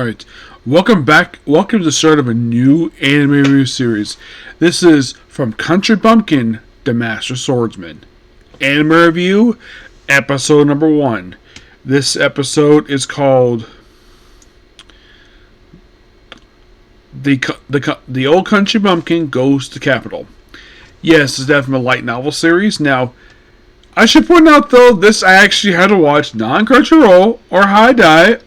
Alright, welcome back. Welcome to the start of a new anime review series. This is From Country Bumpkin, The Master Swordsman. Anime review, episode number 1. This episode is called The Old Country Bumpkin Goes to Capital. Yes, it's definitely a light novel series. Now, I should point out though, this I actually had to watch non-Crunchyroll or High Dive.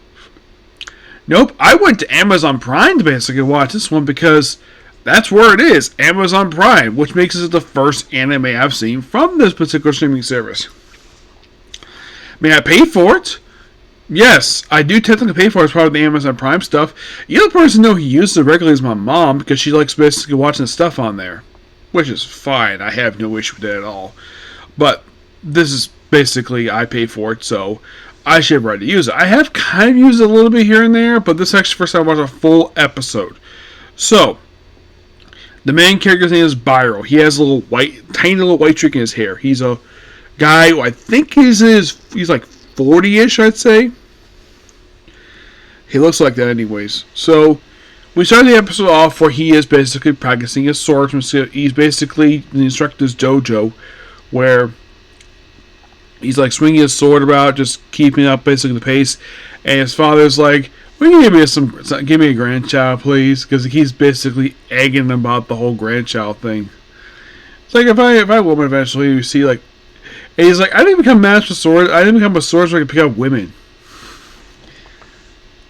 Nope, I went to Amazon Prime to basically watch this one because that's where it is, Amazon Prime, which makes it the first anime I've seen from this particular streaming service. May I pay for it? Yes, I do technically pay for it as part of the Amazon Prime stuff. The other person I know who uses it regularly is my mom because she likes basically watching the stuff on there, which is fine. I have no issue with that at all. But this is basically, I pay for it, so I should have right to use it. I have kind of used it a little bit here and there, but this is actually the first time I watched a full episode. So, the main character's name is Byro. He has a tiny little white streak in his hair. He's a guy who I think he's like 40-ish, I'd say. He looks like that anyways. So, we start the episode off where he is basically practicing his swordsmanship. He's basically the instructor's dojo, where he's like swinging his sword about, just keeping up basically the pace. And his father's like, "Will you give me a grandchild, please?" Because he's basically egging him about the whole grandchild thing. It's like if I woman eventually, you see like, and he's like, "I didn't become master sword. I didn't become a swordsman so I could pick up women."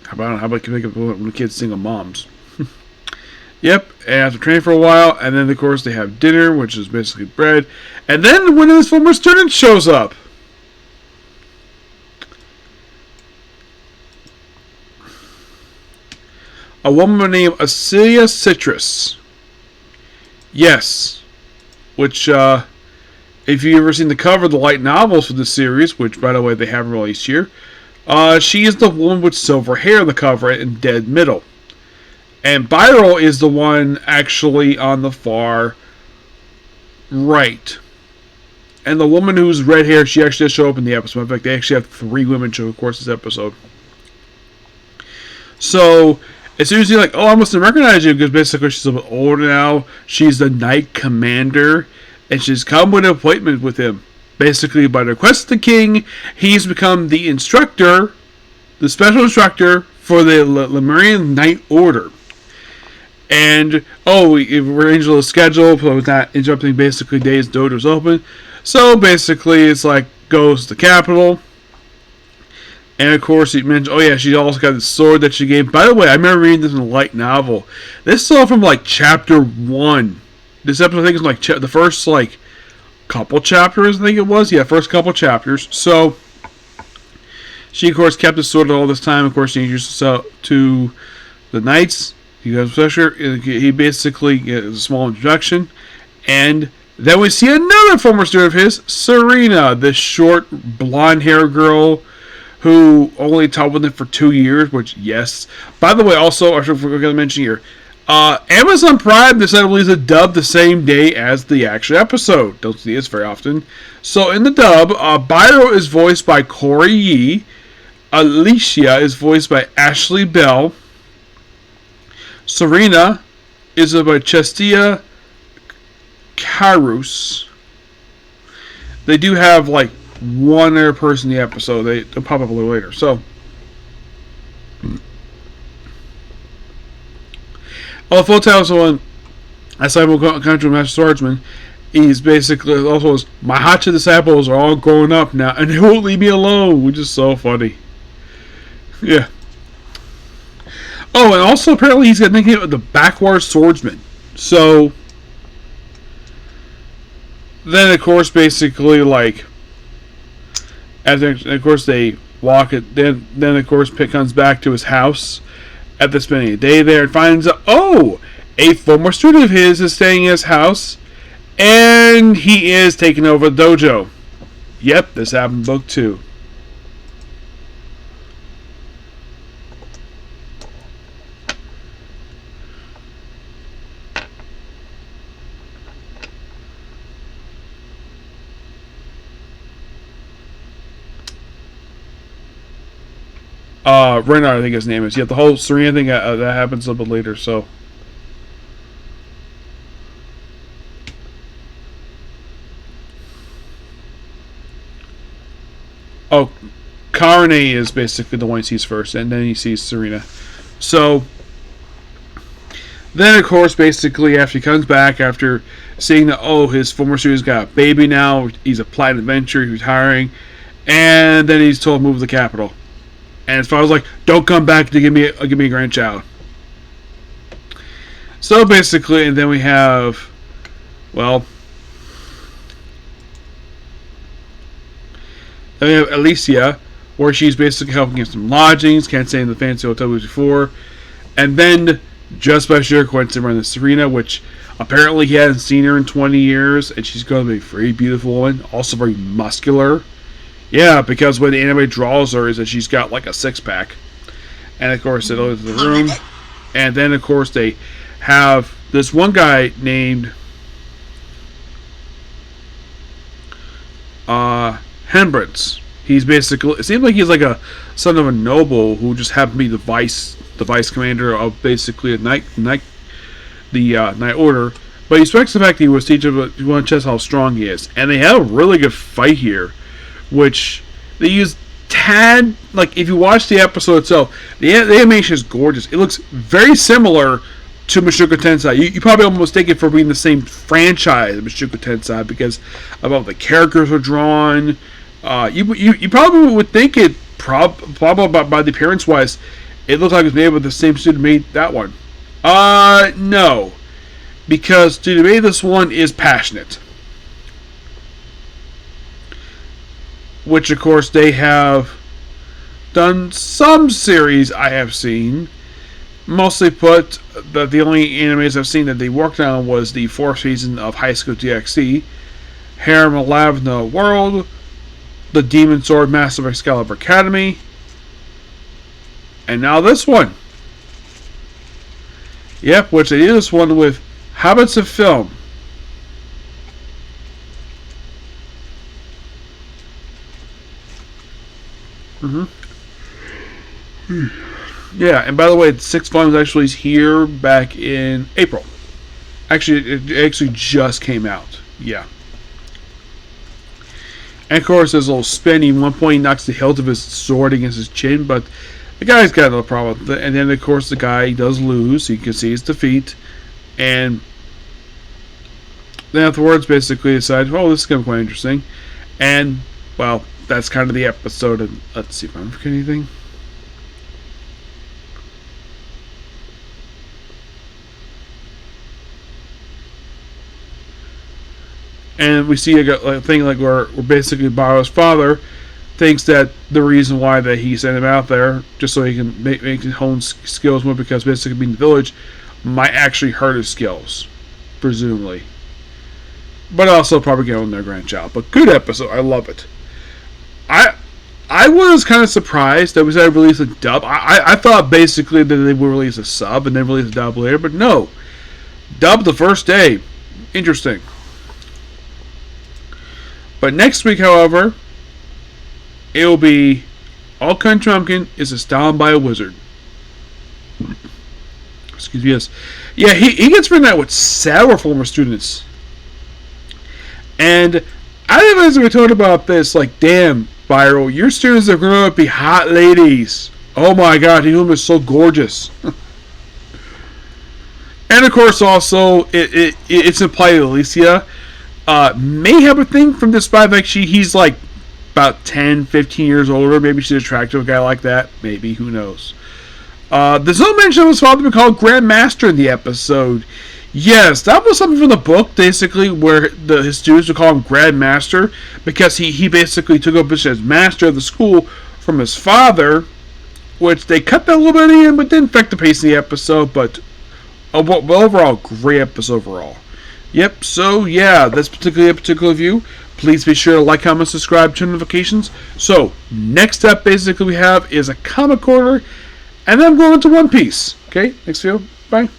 How about pick up when the kids single moms? Yep. And after training for a while, and then of course they have dinner, which is basically bread, and then one of his former students shows up. A woman named Acelia Citrus. Yes. Which, if you've ever seen the cover of the light novels for this series, which, by the way, they haven't released here, she is the woman with silver hair in the cover in dead middle. And Byro is the one actually on the far right. And the woman who's red hair, she actually does show up in the episode. In fact, they actually have 3 women show, of course, this episode. So, as soon as you're like, "Oh, I must have recognized you," because basically she's a bit older now. She's the knight commander, and she's come with an appointment with him. Basically, by the request of the king, he's become the instructor, the special instructor for the Lemurian Knight Order. And, we're arranged a little schedule, so it's not interrupting basically days the dojo's open. So basically, it's like, goes to the capital. And of course, he mentioned, she also got the sword that she gave. By the way, I remember reading this in a light novel. This is all from like chapter 1. This episode, I think, is like the first like couple chapters. I think it was, first couple chapters. So she, of course, kept the sword all this time. Of course, she introduced herself to the knights. He basically gets a small introduction, and then we see another former student of his, Serena, this short blonde-haired girl who only taught with him for 2 years, which, yes. By the way, also, I forgot to mention here, Amazon Prime decided to release a dub the same day as the actual episode. Don't see this very often. So, in the dub, Byro is voiced by Corey Yee. Alicia is voiced by Ashley Bell. Serena is by Chestia Karus. They do have, like, one other person in the episode. They'll pop up a little later. So, full title someone, as I will country master swordsman, he's basically also my Hacha disciples are all grown up now, and they won't leave me alone, which is so funny. Yeah. And also apparently he's got a nickname of the Backwater Swordsman. So, then of course, basically like, after, of course, they walk it. Then of course, Pitt comes back to his house after spending a day there and finds out, a former student of his is staying in his house, and he is taking over the dojo. Yep, this happened in book 2. Renard, I think his name is. Yeah, the whole Serena thing that happens a little bit later. So, oh, Carney is basically the one he sees first, and then he sees Serena. So, then of course, basically after he comes back after seeing that his former student's got a baby now, he's a platinum adventurer, he's retiring, and then he's told to move to the capital. And his father's like, "Don't come back to give me a grandchild." So basically, and then we have, well, then we have Alicia, where she's basically helping get some lodgings, can't stay in the fancy hotel before, and then just by sheer coincidence, around the Serena, which apparently he hasn't seen her in 20 years, and she's going to be a very beautiful woman, also very muscular. Yeah, because when the anime draws her, is that she's got like a six-pack. And of course, they go to the room, and then of course they have this one guy named Hembritz. He's basically, it seems like he's like a son of a noble who just happened to be the vice commander of basically a night order. But he respects the fact that he was teaching one chess how strong he is, and they have a really good fight here, which they use tad, like if you watch the episode itself, the animation is gorgeous. It looks very similar to Mushoku Tensei. You probably almost take it for being the same franchise of Mushoku Tensei because of how the characters are drawn. You probably would think it probably by the appearance wise, it looks like it was made with the same student made that one. No, because student made this one is passionate, which of course they have done some series I have seen. Mostly put, the only animes I've seen that they worked on was the 4th season of High School DxD, Harem Lavna World, the Demon Sword Master of Excalibur Academy, and now this one. Yep, which they did this one with Habits of Film. Yeah, and by the way, the 6 volumes actually is here back in April. Actually, it actually just came out. Yeah. And of course, there's a little spinning. One point, he knocks the hilt of his sword against his chin, but the guy's got no problem with it. And then, of course, the guy does lose. You can see his defeat. And then afterwards, basically decide, this is going to be quite interesting. And, well, that's kind of the episode. And let's see if I'm forgetting anything. And we see a thing like where basically Baro's father thinks that the reason why that he sent him out there, just so he can make his own skills more, because basically being in the village might actually hurt his skills, presumably. But also probably get on their grandchild. But good episode, I love it. I was kind of surprised that we decided to release a dub. I thought basically that they would release a sub and then release a dub later, but no. Dub the first day. Interesting. But next week, however, it will be All Country Bumpkin is astounded by a wizard. Excuse me, yes. Yeah, he gets written out with several former students. And I didn't know we talked about this, like, damn, Byro, your students are going to be hot ladies. Oh my god, he is so gorgeous. And of course, also, it's implied that Alicia may have a thing from this spy. Like he's like about 10, 15 years older. Maybe she's attracted to a guy like that. Maybe, who knows? There's no mention of his father being called Grand Master in the episode. Yes, that was something from the book, basically, where his students would call him Grand Master because he basically took up as master of the school from his father, which they cut that a little bit in, but didn't affect the pace of the episode. But overall, great episode overall. Yep, so yeah, that's particularly a particular view. Please be sure to like, comment, subscribe, turn notifications. So, next up, basically, we have is a comic corner, and then I'm going into One Piece. Okay, next video, bye.